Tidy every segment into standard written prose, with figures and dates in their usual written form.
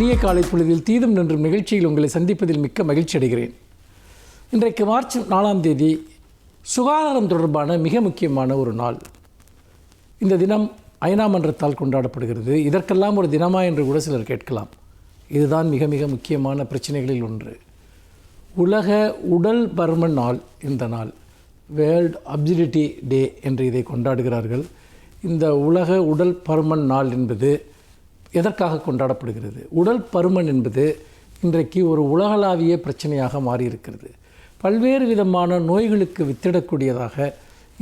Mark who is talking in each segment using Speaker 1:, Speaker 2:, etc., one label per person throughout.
Speaker 1: இனிய காலை பொழுதில் தீதும் நன்றும் நிகழ்ச்சியில் உங்களை சந்திப்பதில் மிக்க மகிழ்ச்சி அடைகிறேன். இன்றைக்கு மார்ச் 4ஆம் தேதி சுகாதாரம் தொடர்பான மிக முக்கியமான ஒரு நாள். இந்த தினம் ஐநா மன்றத்தால் கொண்டாடப்படுகிறது. இதற்கெல்லாம் ஒரு தினமா என்று கூட சிலர் கேட்கலாம். இதுதான் மிக மிக முக்கியமான பிரச்சனைகளில் ஒன்று. உலக உடல் பருமன் நாள். இந்த நாள் வேர்ல்ட் அப்சிடிட்டி டே என்று இதை கொண்டாடுகிறார்கள். இந்த உலக உடல் பருமன் நாள் என்பது எதற்காக கொண்டாடப்படுகிறது? உடல் பருமன் என்பது இன்றைக்கு ஒரு உலகளாவிய பிரச்சனையாக மாறியிருக்கிறது. பல்வேறு விதமான நோய்களுக்கு வித்திடக்கூடியதாக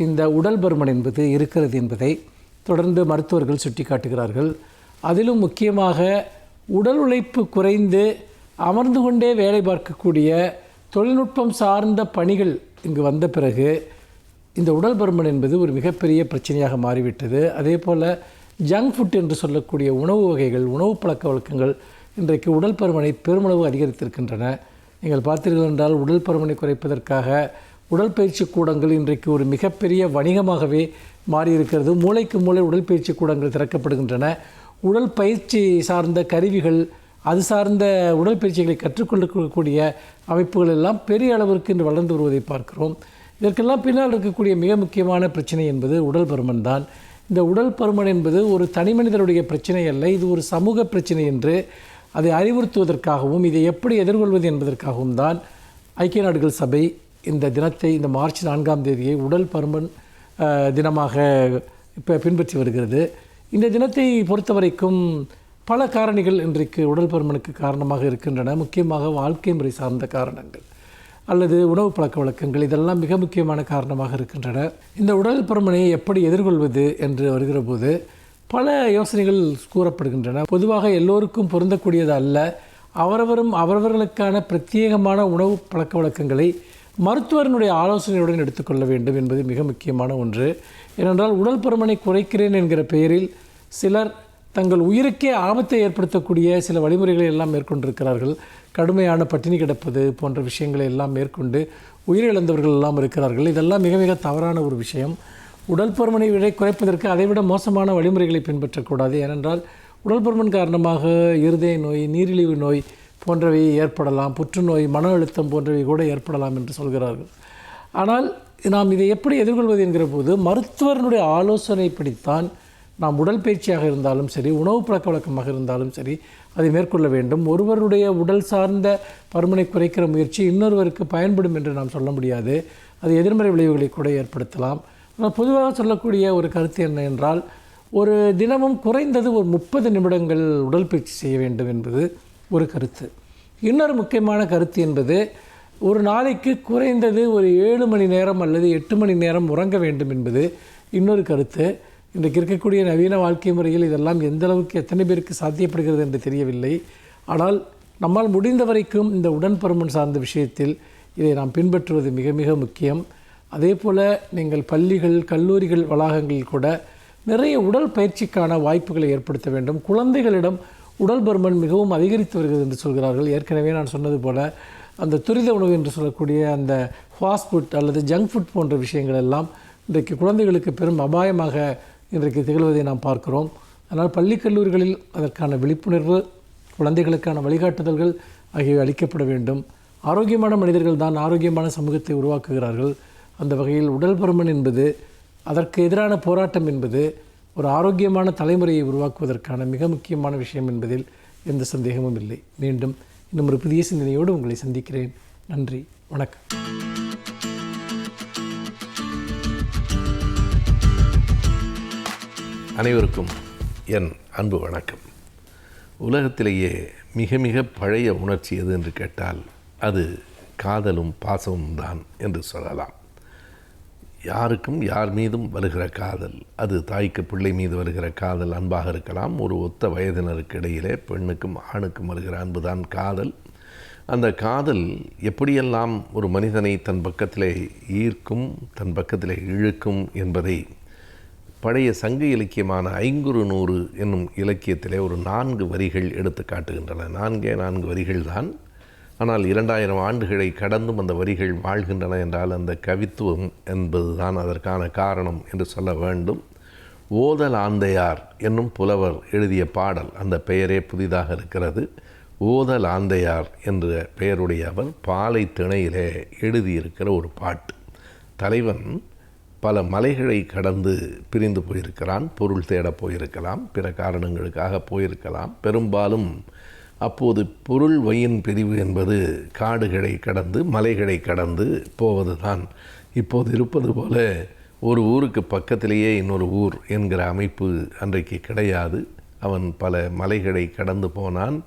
Speaker 1: இந்த உடல் பருமன் என்பது இருக்கிறது என்பதை தொடர்ந்து மருத்துவர்கள் சுட்டிக்காட்டுகிறார்கள். அதிலும் முக்கியமாக உடல் உழைப்பு குறைந்து அமர்ந்து கொண்டே வேலை பார்க்கக்கூடிய தொழில்நுட்பம் சார்ந்த பணிகள் இங்கு வந்த பிறகு இந்த உடல் பருமன் என்பது ஒரு மிகப்பெரிய பிரச்சனையாக மாறிவிட்டது. அதே போல் ஜங்க் ஃபுட் என்று சொல்லக்கூடிய உணவு வகைகள், உணவு பழக்க வழக்கங்கள் இன்றைக்கு உடல் பருமனை பெருமளவு அதிகரித்திருக்கின்றன. நீங்கள் பார்த்தீர்கள் என்றால் உடல் பருமனை குறைப்பதற்காக உடற்பயிற்சி கூடங்கள் இன்றைக்கு ஒரு மிகப்பெரிய வணிகமாகவே மாறியிருக்கிறது. மூளைக்கு மூளை உடற்பயிற்சி கூடங்கள் திறக்கப்படுகின்றன. உடல் பயிற்சி சார்ந்த கருவிகள், அது சார்ந்த உடற்பயிற்சிகளை கற்றுக்கொள்ளக்கூடிய அமைப்புகள் எல்லாம் பெரிய அளவிற்கு இன்று வளர்ந்து வருவதை பார்க்கிறோம். இதற்கெல்லாம் பின்னால் இருக்கக்கூடிய மிக முக்கியமான பிரச்சனை என்பது உடல் பருமன் தான். இந்த உடல் பருமன் என்பது ஒரு தனி மனிதனுடைய பிரச்சனை அல்ல, இது ஒரு சமூக பிரச்சனை என்று அதை அறிவுறுத்துவதற்காகவும் இதை எப்படி எதிர்கொள்வது என்பதற்காகவும் தான் ஐக்கிய நாடுகள் சபை இந்த தினத்தை, இந்த மார்ச் 4ஆம் தேதியை உடல் பருமன் தினமாக இப்போ பின்பற்றி வருகிறது. இந்த தினத்தை பொறுத்தவரைக்கும் பல காரணிகள் இன்றைக்கு உடல் பருமனுக்கு காரணமாக இருக்கின்றன. முக்கியமாக வாழ்க்கை முறை சார்ந்த காரணங்கள் அல்லது உணவு பழக்க வழக்கங்கள், இதெல்லாம் மிக முக்கியமான காரணமாக இருக்கின்றன. இந்த உடல் பருமனை எப்படி எதிர்கொள்வது என்று வருகிற போது பல யோசனைகள் கூறப்படுகின்றன. பொதுவாக எல்லோருக்கும் பொருந்தக்கூடியது அல்ல. அவரவர்களுக்கான பிரத்யேகமான உணவு பழக்க வழக்கங்களை மருத்துவரினுடைய ஆலோசனையுடன் எடுத்துக்கொள்ள வேண்டும் என்பது மிக முக்கியமான ஒன்று. ஏனென்றால் உடல் பருமனை குறைக்கிறேன் என்கிற பெயரில் சிலர் தங்கள் உயிருக்கே ஆபத்தை ஏற்படுத்தக்கூடிய சில வழிமுறைகளை எல்லாம் மேற்கொண்டிருக்கிறார்கள். கடுமையான பட்டினி கிடப்பது போன்ற விஷயங்களை எல்லாம் மேற்கொண்டு உயிரிழந்தவர்கள் எல்லாம் இருக்கிறார்கள். இதெல்லாம் மிக மிக தவறான ஒரு விஷயம். உடல் பருமனை குறைப்பதற்கு அதைவிட மோசமான வழிமுறைகளை பின்பற்றக்கூடாது. ஏனென்றால் உடல் பருமன் காரணமாக இருதய நோய், நீரிழிவு நோய் போன்றவை ஏற்படலாம், புற்றுநோய், மன அழுத்தம் போன்றவை கூட ஏற்படலாம் என்று சொல்கிறார்கள். ஆனால் நாம் இதை எப்படி எதிர்கொள்வது என்கிற போது மருத்துவர்களுடைய ஆலோசனைப்படித்தான் நாம் உடற்பயிற்சியாக இருந்தாலும் சரி, உணவு பழக்க வழக்கமாக இருந்தாலும் சரி அதை மேற்கொள்ள வேண்டும். ஒருவருடைய உடல் சார்ந்த பருமனை குறைக்கிற முயற்சி இன்னொருவருக்கு பயன்படும் என்று நாம் சொல்ல முடியாது. அது எதிர்மறை விளைவுகளை கூட ஏற்படுத்தலாம். ஆனால் பொதுவாக சொல்லக்கூடிய ஒரு கருத்து என்ன என்றால், ஒரு தினமும் குறைந்தது ஒரு 30 நிமிடங்கள் உடற்பயிற்சி செய்ய வேண்டும் என்பது ஒரு கருத்து. இன்னொரு முக்கியமான கருத்து என்பது, ஒரு நாளைக்கு குறைந்தது ஒரு 7 மணி நேரம் அல்லது 8 மணி நேரம் உறங்க வேண்டும் என்பது இன்னொரு கருத்து. இன்றைக்கு இருக்கக்கூடிய நவீன வாழ்க்கை முறையில் இதெல்லாம் எந்த அளவுக்கு எத்தனை பேருக்கு சாத்தியப்படுகிறது என்று தெரியவில்லை. ஆனால் நம்மால் முடிந்த வரைக்கும் இந்த உடல் பருமன் சார்ந்த விஷயத்தில் இதை நாம் பின்பற்றுவது மிக மிக முக்கியம். அதே போல் நீங்கள் பள்ளிகள், கல்லூரிகள் வளாகங்களில் கூட நிறைய உடல் பயிற்சிக்கான வாய்ப்புகளை ஏற்படுத்த வேண்டும். குழந்தைகளிடம் உடல் பருமன் மிகவும் அதிகரித்து வருகிறது என்று சொல்கிறார்கள். ஏற்கனவே நான் சொன்னது போல் அந்த துரித உணவு என்று சொல்லக்கூடிய அந்த ஃபாஸ்ட் ஃபுட் அல்லது ஜங்க் ஃபுட் போன்ற விஷயங்கள் எல்லாம் இன்றைக்கு குழந்தைகளுக்கு பெரும் அபாயமாக இன்றைக்கு திகழ்வதை நாம் பார்க்கிறோம். அதனால் பள்ளி கல்லூரிகளில் அதற்கான விழிப்புணர்வு, குழந்தைகளுக்கான வழிகாட்டுதல்கள் ஆகியவை அளிக்கப்பட வேண்டும். ஆரோக்கியமான மனிதர்கள் தான் ஆரோக்கியமான சமூகத்தை உருவாக்குகிறார்கள். அந்த வகையில் உடல் பருமன் என்பது, அதற்கு எதிரான போராட்டம் என்பது ஒரு ஆரோக்கியமான தலைமுறையை உருவாக்குவதற்கான மிக முக்கியமான விஷயம் என்பதில் எந்த சந்தேகமும் இல்லை. மீண்டும் இன்னும் ஒரு புதிய சிந்தனையோடு உங்களை சந்திக்கிறேன். நன்றி, வணக்கம்.
Speaker 2: அனைவருக்கும் என் அன்பு வணக்கம். உலகத்திலேயே மிக மிக பழைய உணர்ச்சி எது என்று கேட்டால் அது காதலும் பாசமும் தான் என்று சொல்லலாம். யாருக்கும் யார் மீதும் வருகிற காதல், அது தாய்க்கு பிள்ளை மீது வருகிற காதல் அன்பாக இருக்கலாம். ஒரு ஒத்த வயதினருக்கு இடையிலே பெண்ணுக்கும் ஆணுக்கும் வருகிற அன்பு தான் காதல். அந்த காதல் எப்படியெல்லாம் ஒரு மனிதனை தன் பக்கத்திலே ஈர்க்கும், தன் பக்கத்திலே இழுக்கும் என்பதை பழைய சங்க இலக்கியமான ஐங்குறு நூறு என்னும் இலக்கியத்திலே ஒரு 4 வரிகள் எடுத்து காட்டுகின்றன. 4 வரிகள் தான். ஆனால் 2000 ஆண்டுகளை கடந்தும் அந்த வரிகள் வாழ்கின்றன என்றால் அந்த கவித்துவம் என்பது தான் அதற்கான காரணம் என்று சொல்ல வேண்டும். ஓதலாந்தையார் என்னும் புலவர் எழுதிய பாடல், அந்த பெயரே புதிதாக இருக்கிறது. ஓதலாந்தையார் என்ற பெயருடைய அவர் பாலை திணையிலே எழுதியிருக்கிற ஒரு பாட்டு. தலைவன் பல மலைகளை கடந்து பிரிந்து போயிருக்கிறான். பொருள் தேடப் போயிருக்கலாம், பிற காரணங்களுக்காக போயிருக்கலாம். பெரும்பாலும் அப்போது பொருள் வயின் பிரிவு என்பது காடுகளை கடந்து மலைகளை கடந்து போவது தான். இப்போது இருப்பது போல ஒரு ஊருக்கு பக்கத்திலேயே இன்னொரு ஊர் என்கிற அமைப்பு அன்றைக்கு கிடையாது. அவன் பல மலைகளை கடந்து போனான்.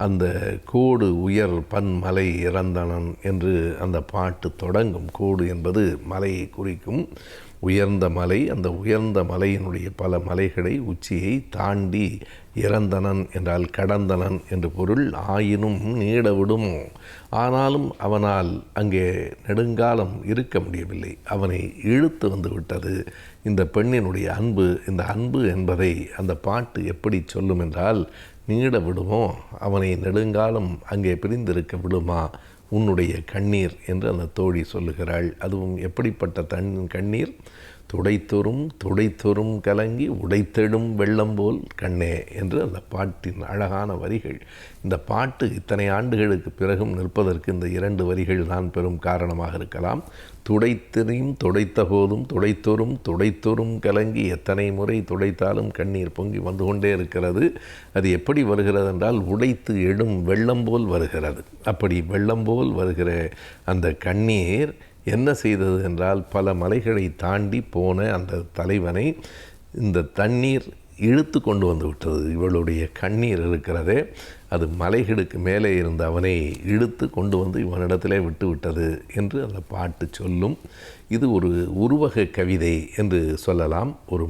Speaker 2: அந்த கோடு உயர் பன்மலை இறந்தனன் என்று அந்த பாட்டு தொடங்கும். கோடு என்பது மலையை குறிக்கும், உயர்ந்த மலை. அந்த உயர்ந்த மலையினுடைய பல மலைகளை உச்சியை தாண்டி இறந்தனன் என்றால் கடந்தனன் என்று பொருள். ஆயினும் நீட விடுமோ, ஆனாலும் அவனால் அங்கே நெடுங்காலம் இருக்க முடியவில்லை. அவனை இழுத்து வந்து விட்டது இந்த பெண்ணினுடைய அன்பு. இந்த அன்பு என்பதை அந்த பாட்டு எப்படி சொல்லும் என்றால், நீட விடுமோ, அவனை நெடுங்காலம் அங்கே பிரிந்திருக்க விடுமா உன்னுடைய கண்ணீர் என்று அந்த தோழி சொல்லுகிறாள். அதுவும் எப்படிப்பட்ட கண்ணீர்? துடைத்தொரும் கலங்கி உடைத்தெடும் வெள்ளம் போல் கண்ணே என்று அந்த பாட்டின் அழகான வரிகள். இந்த பாட்டு இத்தனை ஆண்டுகளுக்கு பிறகும் நிற்பதற்கு இந்த 2 வரிகள் தான் பெரும் காரணமாக இருக்கலாம். துடைத்த போதும் துடைத்தொரும் கலங்கி, எத்தனை முறை துடைத்தாலும் கண்ணீர் பொங்கி வந்து கொண்டே இருக்கிறது. அது எப்படி வருகிறது என்றால், உடைத்து எழும் வெள்ளம் போல் வருகிறது. அப்படி வெள்ளம் போல் வருகிற அந்த கண்ணீர் என்ன செய்தது என்றால், பல மலைகளை தாண்டி போன அந்த தலைவனை இந்த தண்ணீர் இழுத்து கொண்டு வந்து விட்டது. இவளுடைய கண்ணீர் இருக்கிறதே, அது மலைகளுக்கு மேலே இருந்த அவனை இழுத்து கொண்டு வந்து இவனிடத்திலே விட்டு விட்டது என்று அந்த பாட்டு சொல்லும். இது ஒரு உருவக கவிதை என்று சொல்லலாம். ஒரு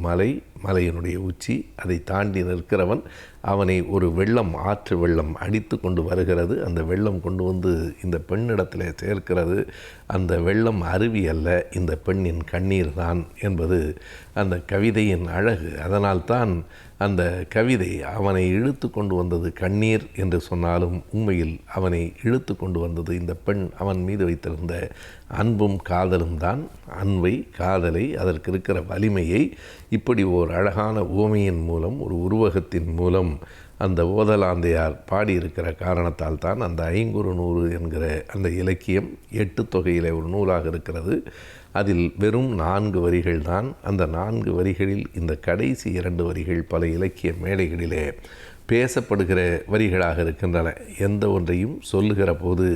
Speaker 2: மலையினுடைய உச்சி, அதை தாண்டி நிற்கிறவன், அவனை ஒரு வெள்ளம், ஆற்று வெள்ளம் அடித்து கொண்டு வருகிறது. அந்த வெள்ளம் கொண்டு வந்து இந்த பெண்ணிடத்தில் சேர்க்கிறது. அந்த வெள்ளம் அருவி அல்ல, இந்த பெண்ணின் கண்ணீர் தான் என்பது அந்த கவிதையின் அழகு. அதனால்தான் அந்த கவிதை அவனை இழுத்து கொண்டு வந்தது கண்ணீர் என்று சொன்னாலும், உண்மையில் அவனை இழுத்து கொண்டு வந்தது இந்த பெண் அவன் மீது வைத்திருந்த அன்பும் காதலும் தான். அன்பை, காதலை, அதற்கு இருக்கிற வலிமையை இப்படி ஓர் அழகான உவமையின் மூலம், ஒரு உருவகத்தின் மூலம் அந்த ஓதலாந்தையார் பாடியிருக்கிற காரணத்தால் தான் அந்த 500 என்கிற அந்த இலக்கியம் 8 தொகையில் ஒரு நூலாக இருக்கிறது. அதில் வெறும் 4 வரிகள் தான். அந்த 4 வரிகளில் இந்த கடைசி 2 வரிகள் பல இலக்கிய மேடைகளிலே பேசப்படுகிற வரிகளாக இருக்கின்றன. எந்த ஒன்றையும் சொல்லுகிற போது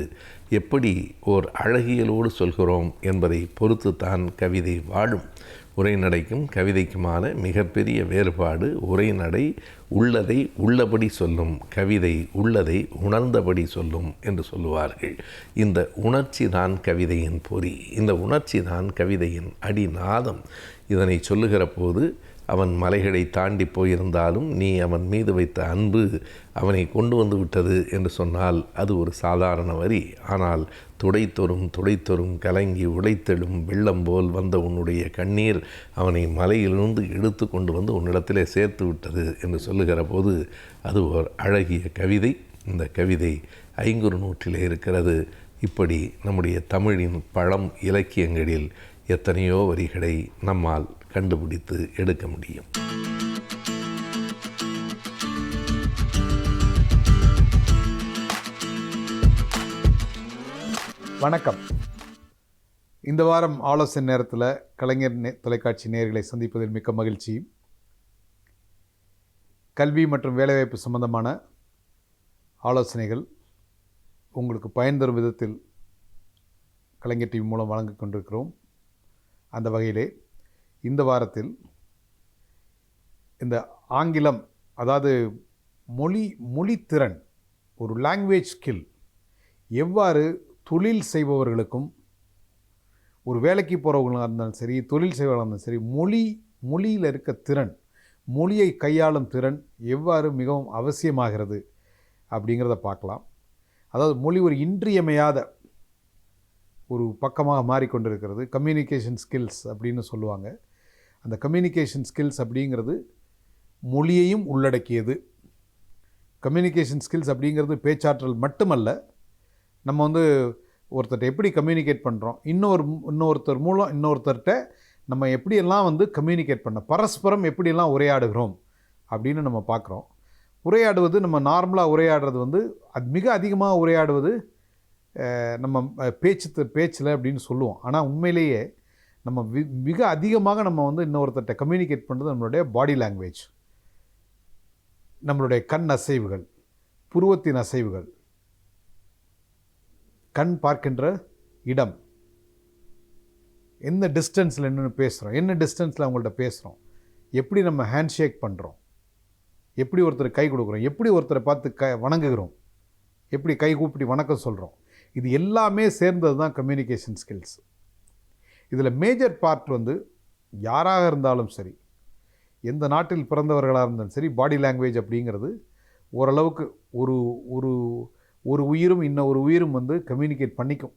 Speaker 2: எப்படி ஓர் அழகியலோடு சொல்கிறோம் என்பதை பொறுத்து தான் கவிதை வாழும். உரைநடைக்கும் கவிதைக்குமான மிகப்பெரிய வேறுபாடு, உரைநடை உள்ளதை உள்ளபடி சொல்லும், கவிதை உள்ளதை உணர்ந்தபடி சொல்லும் என்று சொல்லுவார்கள். இந்த உணர்ச்சி தான் கவிதையின் பொறி, இந்த உணர்ச்சி தான் கவிதையின் அடிநாதம். இதனை சொல்லுகிற போது அவன் மலைகளை தாண்டி போயிருந்தாலும் நீ அவன் மீது வைத்த அன்பு அவனை கொண்டு வந்து விட்டது என்று சொன்னால் அது ஒரு சாதாரண வரி. ஆனால் துடைத்தொரும் கலங்கி உடைத்தெடும் வெள்ளம் போல் வந்த உன்னுடைய கண்ணீர் அவனை மலையிலிருந்து இழுத்து கொண்டு வந்து உன்னிடத்திலே சேர்த்து விட்டது என்று சொல்லுகிற போது அது ஒரு அழகிய கவிதை. இந்த கவிதை 500 இருக்கிறது. இப்படி நம்முடைய தமிழின் பழம் இலக்கியங்களில் எத்தனையோ வரிகளை நம்மால் கண்டுபிடித்து எடுக்க முடியும்.
Speaker 3: வணக்கம். இந்த வாரம் ஆலோசனை நேரத்தில் கலைஞர் தொலைக்காட்சி நேயர்களை சந்திப்பதில் மிக்க மகிழ்ச்சி. கல்வி மற்றும் வேலைவாய்ப்பு சம்பந்தமான ஆலோசனைகள் உங்களுக்கு பயன் தரும் விதத்தில் கலைஞர் டிவி மூலம் வழங்கிக் கொண்டிருக்கிறோம். அந்த வகையிலே இந்த வாரத்தில் இந்த ஆங்கிலம், அதாவது மொழித்திறன், ஒரு லாங்குவேஜ் ஸ்கில் எவ்வாறு தொழில் செய்பவர்களுக்கும், ஒரு வேலைக்கு போகிறவங்களாக இருந்தாலும் சரி, தொழில் செய்பவர்களாக இருந்தாலும் சரி, மொழியில் இருக்க திறன், மொழியை கையாளும் திறன் எவ்வாறு மிகவும் அவசியமாகிறது அப்படிங்கிறத பார்க்கலாம். அதாவது மொழி ஒரு இன்றியமையாத ஒரு பக்கமாக மாறிக்கொண்டிருக்கிறது. கம்யூனிகேஷன் ஸ்கில்ஸ் அப்படின்னு சொல்லுவாங்க. அந்த கம்யூனிகேஷன் ஸ்கில்ஸ் அப்படிங்கிறது மொழியையும் உள்ளடக்கியது. கம்யூனிகேஷன் ஸ்கில்ஸ் அப்படிங்கிறது பேச்சாற்றல் மட்டுமல்ல. நம்ம ஒருத்தர்கிட்ட எப்படி கம்யூனிகேட் பண்ணுறோம், இன்னொருத்தர் மூலம் இன்னொருத்தர்கிட்ட நம்ம எப்படியெல்லாம் வந்து கம்யூனிகேட் பண்ண பரஸ்பரம் எப்படியெல்லாம் உரையாடுகிறோம் அப்படின்னு நம்ம பார்க்குறோம். உரையாடுவது நம்ம நார்மலாக உரையாடுறது வந்து அது மிக அதிகமாக உரையாடுவது நம்ம பேச்சில் அப்படின்னு சொல்லுவோம். ஆனால் உண்மையிலேயே நம்ம மிக அதிகமாக நம்ம வந்து இன்னொருத்தட்ட கம்யூனிகேட் பண்ணுறது நம்மளுடைய பாடி லாங்குவேஜ், நம்மளுடைய கண் அசைவுகள், புருவத்தின் அசைவுகள், கண் பார்க்கின்ற இடம், என்ன டிஸ்டன்ஸில் நின்று பேசுகிறோம், என்ன டிஸ்டன்ஸில் அவங்கள்ட்ட பேசுகிறோம், எப்படி நம்ம ஹேண்ட் ஷேக் பண்ணுறோம், எப்படி ஒருத்தர் கை கொடுக்குறோம், எப்படி ஒருத்தரை பார்த்து வணங்குகிறோம், எப்படி கை கூப்பிட்டு வணக்கம் சொல்கிறோம். இது எல்லாமே சேர்ந்தது தான் கம்யூனிகேஷன் ஸ்கில்ஸ். இதில் மேஜர் பார்ட் வந்து யாராக இருந்தாலும் சரி, எந்த நாட்டில் பிறந்தவர்களாக இருந்தாலும் சரி, பாடி லாங்குவேஜ் அப்படிங்கிறது ஓரளவுக்கு ஒரு ஒரு ஒரு உயிரும் இன்னொரு உயிரும் வந்து கம்யூனிகேட் பண்ணிக்கும்.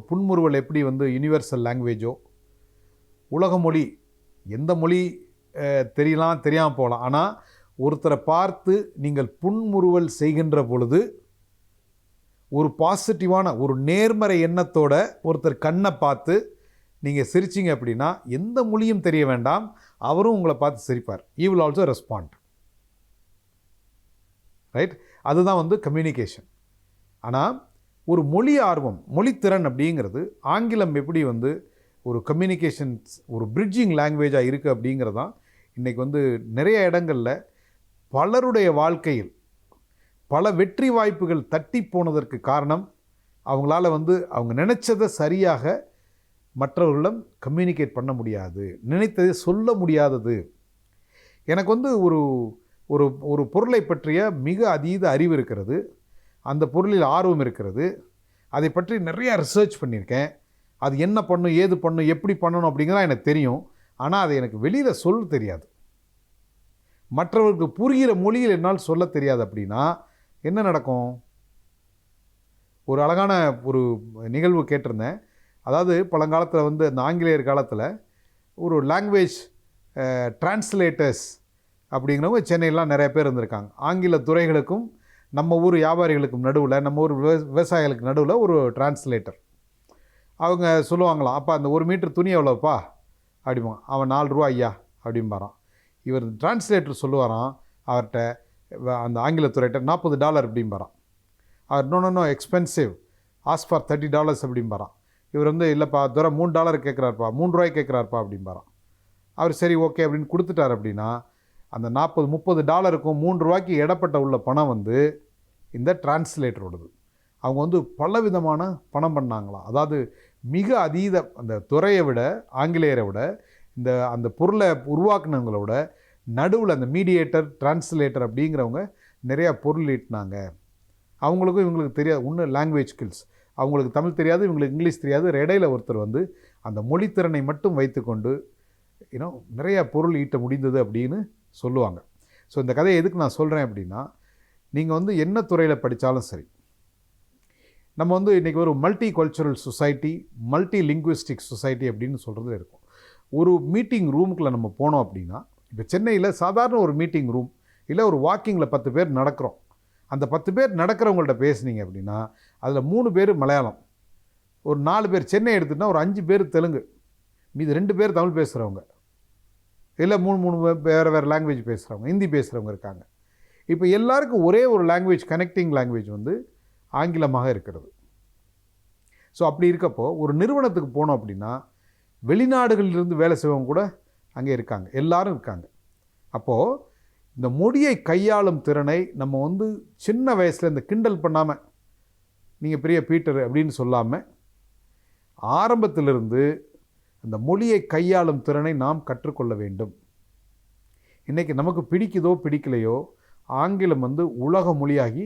Speaker 3: புன்முறுவல் எப்படி வந்து யுனிவர்சல் லாங்குவேஜோ, உலக மொழி எந்த மொழி தெரியலாம் தெரியாமல் போகலாம், ஆனால் ஒருத்தரை பார்த்து நீங்கள் புன்முறுவல் செய்கின்ற பொழுது ஒரு பாசிட்டிவான ஒரு நேர்மறை எண்ணத்தோட ஒருத்தர் கண்ணை பார்த்து நீங்கள் சிரிச்சிங்க அப்படின்னா எந்த மொழியும் தெரிய வேண்டாம், அவரும் உங்களை பார்த்து சிரிப்பார். He will also respond. Right? அதுதான் வந்து கம்யூனிகேஷன். ஆனால் ஒரு மொழி ஆர்வம், மொழித்திறன் அப்படிங்கிறது ஆங்கிலம் எப்படி வந்து ஒரு கம்யூனிகேஷன்ஸ் ஒரு பிரிட்ஜிங் லாங்குவேஜாக இருக்குது அப்படிங்கிறது தான் இன்றைக்கி வந்து நிறைய இடங்களில் பலருடைய வாழ்க்கையில் பல வெற்றி வாய்ப்புகள் தட்டி போனதற்கு காரணம் அவங்களால வந்து அவங்க நினச்சதை சரியாக மற்றவர்களிடம் கம்யூனிகேட் பண்ண முடியாது, நினைத்ததை சொல்ல முடியாதது. எனக்கு வந்து ஒரு ஒரு ஒரு பொருளை பற்றிய மிக அதீத அறிவு இருக்கிறது, அந்த பொருளில் ஆர்வம் இருக்கிறது, அதை பற்றி நிறையா ரிசர்ச் பண்ணியிருக்கேன், அது என்ன பண்ணும், ஏது பண்ணும், எப்படி பண்ணணும் அப்படிங்கிறதா எனக்கு தெரியும். ஆனால் அதை எனக்கு வெளியில் சொல்ல தெரியாது, மற்றவர்களுக்கு புரிகிற மொழியில் என்னால் சொல்ல தெரியாது. அப்படின்னா என்ன நடக்கும்? ஒரு அழகான ஒரு நிகழ்வு கேட்டிருந்தேன். அதாவது பழங்காலத்தில் வந்து அந்த ஆங்கிலேயர் காலத்தில் ஒரு லாங்குவேஜ் டிரான்ஸ்லேட்டர்ஸ் அப்படிங்கிறவங்க சென்னையிலாம் நிறைய பேர் இருந்திருக்காங்க. ஆங்கில துறைகளுக்கும் நம்ம ஊர் வியாபாரிகளுக்கும் நடுவில், நம்ம ஊர் விவசாயிகளுக்கு நடுவில் ஒரு டிரான்ஸ்லேட்டர். அவங்க சொல்லுவாங்களாம், அப்போ அந்த 1 மீட்டர் துணி எவ்வளோப்பா அப்படிமா, அவன் 4 ரூபா ஐயா அப்படிம்பாரான். இவர் டிரான்ஸ்லேட்டர் சொல்லுவாராம் அவர்கிட்ட, அந்த ஆங்கிலத்துறையிட்ட $40 அப்படிம்பாரான். அவர் நோ எக்ஸ்பென்சிவ், ஆஸ் ஃபார் $30 அப்படிம்பாரான். இவர் வந்து இல்லைப்பா துறை $3 கேட்குறாருப்பா, 3 ரூபாய்க்கு கேட்குறாருப்பா அப்படிம்பாரான். அவர் சரி ஓகே அப்படின்னு கொடுத்துட்டார். அப்படின்னா அந்த $40-30க்கும் 3 ரூபாய்க்கு இடப்பட்ட உள்ள பணம் வந்து இந்த டிரான்ஸ்லேட்டரோடது. அவங்க வந்து பலவிதமான பணம் பண்ணாங்களாம். அதாவது மிக அதீத அந்த துறையை விட, ஆங்கிலேயரை விட, அந்த பொருளை உருவாக்குனவங்களோட நடுவில் அந்த மீடியேட்டர் டிரான்ஸ்லேட்டர் அப்படிங்கிறவங்க நிறையா பொருள் ஈட்டினாங்க. அவங்களுக்கும் இவங்களுக்கு தெரியாது ஒன்று லாங்குவேஜ் ஸ்கில்ஸ், அவங்களுக்கு தமிழ் தெரியாது, இவங்களுக்கு இங்கிலீஷ் தெரியாது. இடையில ஒருத்தர் வந்து அந்த மொழித்திறனை மட்டும் வைத்துக்கொண்டு நிறையா பொருள் ஈட்ட முடிந்தது அப்படின்னு சொல்லுவாங்க. ஸோ இந்த கதையை எதுக்கு நான் சொல்கிறேன் அப்படின்னா, நீங்கள் வந்து என்ன துறையில் படித்தாலும் சரி, நம்ம வந்து இன்றைக்கி ஒரு multi cultural society, multi linguistic society அப்படின்னு சொல்கிறது இருக்கும். ஒரு மீட்டிங் ரூமுக்குள்ளே நம்ம போனோம் அப்படின்னா, இப்போ சென்னையில் சாதாரண ஒரு மீட்டிங் ரூம் இல்லை ஒரு வாக்கிங்கில் 10 பேர் நடக்கிறோம். அந்த 10 பேர் நடக்கிறவங்கள்ட்ட பேசுனீங்க அப்படின்னா அதில் 3 பேர் மலையாளம், ஒரு 4 பேர் சென்னை எடுத்துகிட்டா ஒரு 5 பேர் தெலுங்கு, மீது 2 பேர் தமிழ் பேசுகிறவங்க, இல்லை 3 வேறு லாங்குவேஜ் பேசுகிறவங்க, ஹிந்தி பேசுகிறவங்க இருக்காங்க. இப்போ எல்லாருக்கும் ஒரே ஒரு லாங்குவேஜ், கனெக்டிங் லாங்குவேஜ் வந்து ஆங்கிலமாக இருக்கிறது. ஸோ அப்படி இருக்கப்போ ஒரு நிறுவனத்துக்கு போனோம் அப்படின்னா வெளிநாடுகளிலிருந்து வேலை செய்வங்க கூட அங்கே இருக்காங்க, எல்லாரும் இருக்காங்க. அப்போது இந்த மொழியை கையாளும் திறனை நம்ம வந்து சின்ன வயசில் இந்த கிண்டல் பண்ணாமல், நீங்கள் பெரிய பீட்டர் அப்படின்னு சொல்லாமல், ஆரம்பத்திலிருந்து அந்த மொழியை கையாளும் திறனை நாம் கற்றுக்கொள்ள வேண்டும். இன்றைக்கி நமக்கு பிடிக்குதோ பிடிக்கலையோ ஆங்கிலம் வந்து உலக மொழியாகி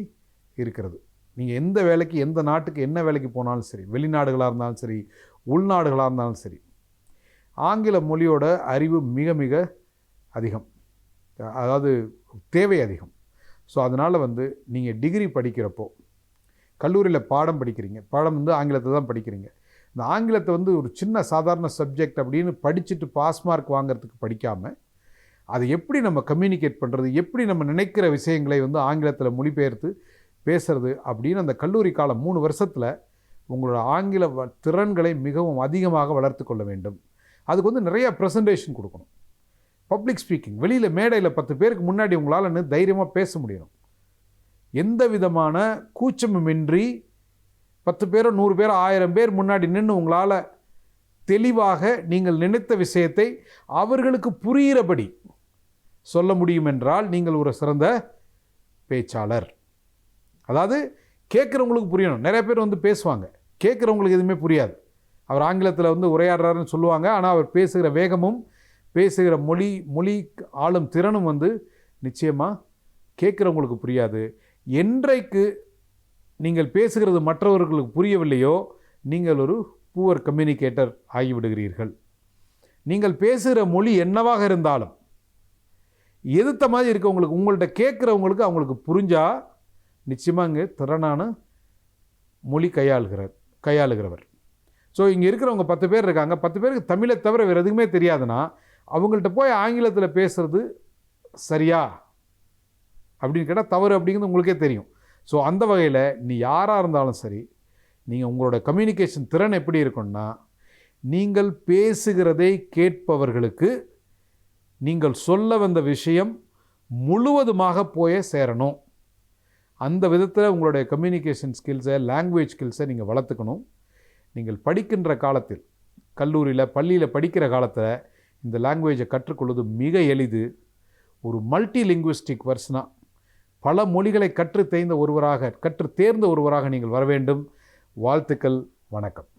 Speaker 3: இருக்கிறது. நீங்கள் எந்த வேலைக்கு, எந்த நாட்டுக்கு என்ன வேலைக்கு போனாலும் சரி, வெளிநாடுகளாக இருந்தாலும் சரி, உள்நாடுகளாக இருந்தாலும் சரி, ஆங்கில மொழியோட அறிவு மிக மிக அதிகம், அதாவது தேவை அதிகம். ஸோ அதனால் வந்து நீங்கள் டிகிரி படிக்கிறப்போ, கல்லூரியில் பாடம் படிக்கிறீங்க, பாடம் வந்து ஆங்கிலத்தை தான் படிக்கிறீங்க. இந்த ஆங்கிலத்தை வந்து ஒரு சின்ன சாதாரண சப்ஜெக்ட் அப்படின்னு படிச்சுட்டு பாஸ் மார்க் வாங்கிறதுக்கு படிக்காமல், அதை எப்படி நம்ம கம்யூனிகேட் பண்ணுறது, எப்படி நம்ம நினைக்கிற விஷயங்களை வந்து ஆங்கிலத்தில் மொழிபெயர்த்து பேசுறது அப்படின்னு அந்த கல்லூரி காலம் 3 வருஷத்தில் உங்களோட ஆங்கில திறன்களை மிகவும் அதிகமாக வளர்த்து கொள்ள வேண்டும். அதுக்கு வந்து நிறையா ப்ரெசன்டேஷன் கொடுக்கணும். பப்ளிக் ஸ்பீக்கிங், வெளியில் மேடையில் 10 பேருக்கு முன்னாடி உங்களால் தைரியமாக பேச முடியணும். எந்த விதமான கூச்சமுமின்றி 10 பேரோ 100 பேரோ 1000 பேர் முன்னாடி நின்று உங்களால் தெளிவாக நீங்கள் நினைத்த விஷயத்தை அவர்களுக்கு புரிகிறபடி சொல்ல முடியும் என்றால் நீங்கள் ஒரு சிறந்த பேச்சாளர். அதாவது கேட்குறவங்களுக்கு புரியணும். நிறைய பேர் வந்து பேசுவாங்க, கேட்குறவங்களுக்கு எதுவுமே புரியாது. அவர் ஆங்கிலத்தில் வந்து உரையாடுறாருன்னு சொல்லுவாங்க, ஆனால் அவர் பேசுகிற வேகமும் பேசுகிற மொழி ஆளும் திறனும் வந்து நிச்சயமாக கேட்குறவங்களுக்கு புரியாது. என்றைக்கு நீங்கள் பேசுகிறது மற்றவர்களுக்கு புரியவில்லையோ நீங்கள் ஒரு புவர் கம்யூனிகேட்டர் ஆகிவிடுகிறீர்கள். நீங்கள் பேசுகிற மொழி என்னவாக இருந்தாலும் எதிர்த்த மாதிரி இருக்கவங்களுக்கு, உங்கள்கிட்ட கேட்குறவங்களுக்கு அவங்களுக்கு புரிஞ்சால் நிச்சயமாக இங்கே திறனான மொழி கையாளுகிறவர். ஸோ இங்கே இருக்கிறவங்க 10 பேர் இருக்காங்க, 10 பேருக்கு தமிழை தவிர வேறு எதுவுமே தெரியாதுன்னா அவங்கள்ட்ட போய் ஆங்கிலத்தில் பேசுகிறது சரியா அப்படின்னு கேட்டால் தவறு அப்படிங்கிறது உங்களுக்கே தெரியும். ஸோ அந்த வகையில் நீ யாராக இருந்தாலும் சரி, நீங்கள் உங்களோட கம்யூனிகேஷன் திறன் எப்படி இருக்குன்னா, நீங்கள் பேசுகிறதை கேட்பவர்களுக்கு நீங்கள் சொல்ல வந்த விஷயம் முழுவதுமாக போய் சேரணும். அந்த விதத்தில் உங்களுடைய கம்யூனிகேஷன் ஸ்கில்ஸை, லாங்குவேஜ் ஸ்கில்ஸை நீங்கள் வளர்த்துக்கணும். நீங்கள் படிக்கின்ற காலத்தில், கல்லூரியில் பள்ளியில் படிக்கிற காலத்தில் இந்த லாங்குவேஜை கற்றுக்கொள்வது மிக எளிது. ஒரு மல்டி லிங்குவிஸ்டிக் பர்சனாக பல மொழிகளை கற்று தேர்ந்த ஒருவராக நீங்கள் வர வேண்டும். வாழ்த்துக்கள். வணக்கம்.